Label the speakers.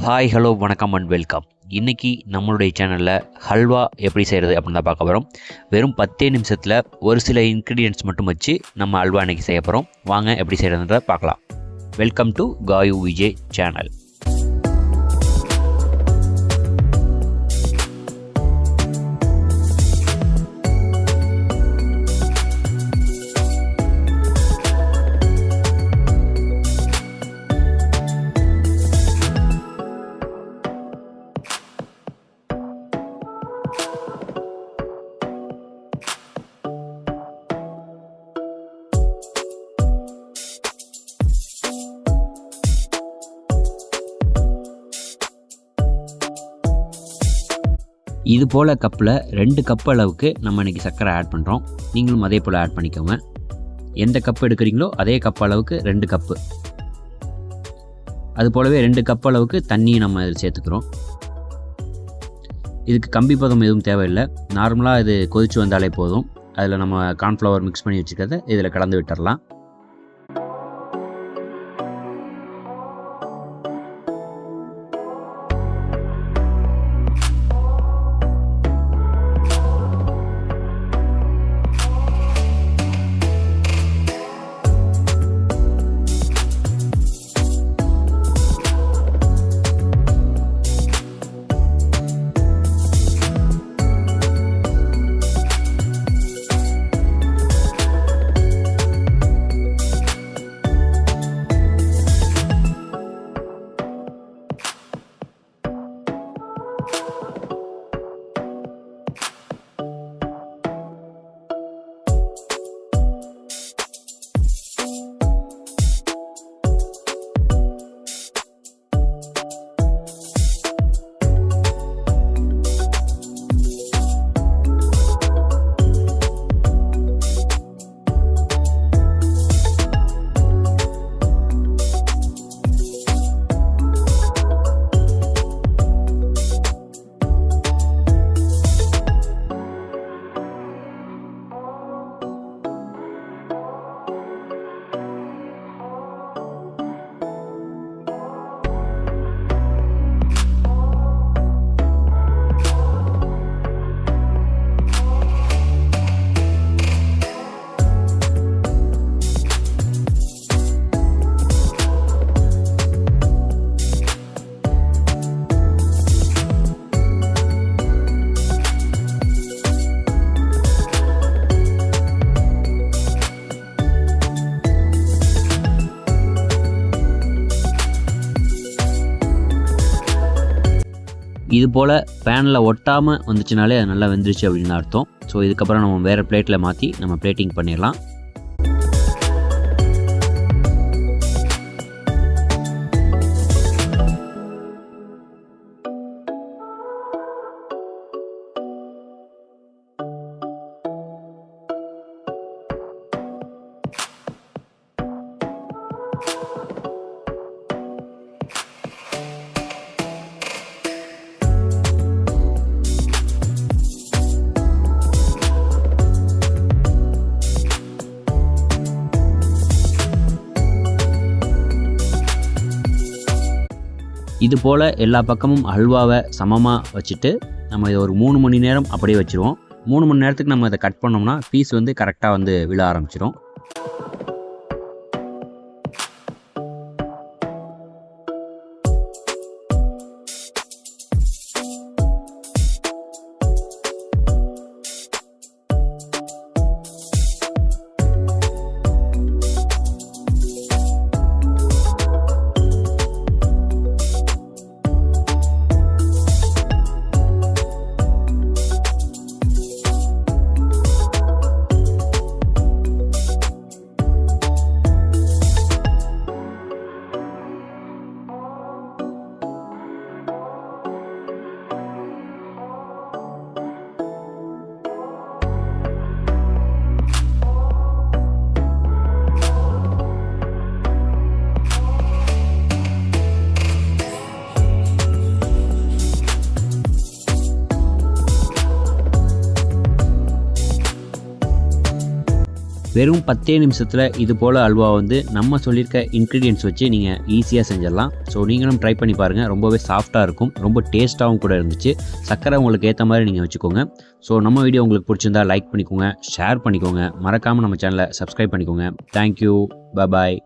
Speaker 1: Hi hello வணக்கம் and welcome. இன்றைக்கி நம்மளுடைய சேனலில் ஹல்வா எப்படி செய்கிறது அப்படின்னு தான் பார்க்க போகிறோம். வெறும் 10 நிமிஷத்தில் ஒரு சில இன்க்ரீடியன்ட்ஸ் மட்டும் வச்சு நம்ம ஹல்வா இன்றைக்கி செய்ய போகிறோம். வாங்க எப்படி செய்கிறதுன்றதை பார்க்கலாம். Welcome to Gayu Vijay channel. இது போல் கப்பில் 2 கப் அளவுக்கு நம்ம இன்றைக்கி சர்க்கரை ஆட் பண்ணுறோம். நீங்களும் அதே போல் ஆட் பண்ணிக்கோங்க. எந்த கப் எடுக்கிறீங்களோ அதே கப் அளவுக்கு 2 கப்பு. அது போலவே 2 கப் அளவுக்கு தண்ணி நம்ம இதில் சேர்த்துக்கிறோம். இதுக்கு கம்பி பதம் எதுவும் தேவையில்லை. நார்மலாக இது கொதித்து வந்தாலே போதும். அதில் நம்ம கார்ன்ஃப்ளவர் மிக்ஸ் பண்ணி வச்சுக்கிறத இதில் கலந்து விட்டுறலாம். இது போல் பேனில் ஒட்டாமல் வந்துச்சுனாலே அது நல்லா வெந்துருச்சு அப்படின்னு அர்த்தம். ஸோ இதுக்கப்புறம் நம்ம வேறு பிளேட்டில் மாற்றி நம்ம பிளேட்டிங் பண்ணிடலாம். இது போல் எல்லா பக்கமும் ஹல்வாவை சமமாக வச்சுட்டு நம்ம இதை ஒரு 3 மணி நேரம் அப்படியே வச்சுருவோம். 3 மணி நேரத்துக்கு நம்ம இதை கட் பண்ணோம்னா பீஸ் கரெக்டாக விழ ஆரம்பிச்சிடும். வெறும் 10 நிமிஷத்தில் இது போல் அல்வா வந்து நம்ம சொல்லியிருக்க இன்க்ரீடியன்ட்ஸ் வச்சு நீங்கள் ஈஸியாக செஞ்சிடலாம். ஸோ நீங்களும் ட்ரை பண்ணி பாருங்கள். ரொம்பவே சாஃப்டாக இருக்கும், ரொம்ப டேஸ்ட்டாகவும் கூட இருந்துச்சு. சர்க்கரை உங்களுக்கு ஏற்ற மாதிரி நீங்கள் வச்சுக்கோங்க. ஸோ நம்ம வீடியோ உங்களுக்கு பிடிச்சிருந்தா லைக் பண்ணிக்கோங்க, ஷேர் பண்ணிக்கோங்க, மறக்காமல் நம்ம சேனலை சப்ஸ்கிரைப் பண்ணிக்கோங்க. தேங்க்யூ, பாய்.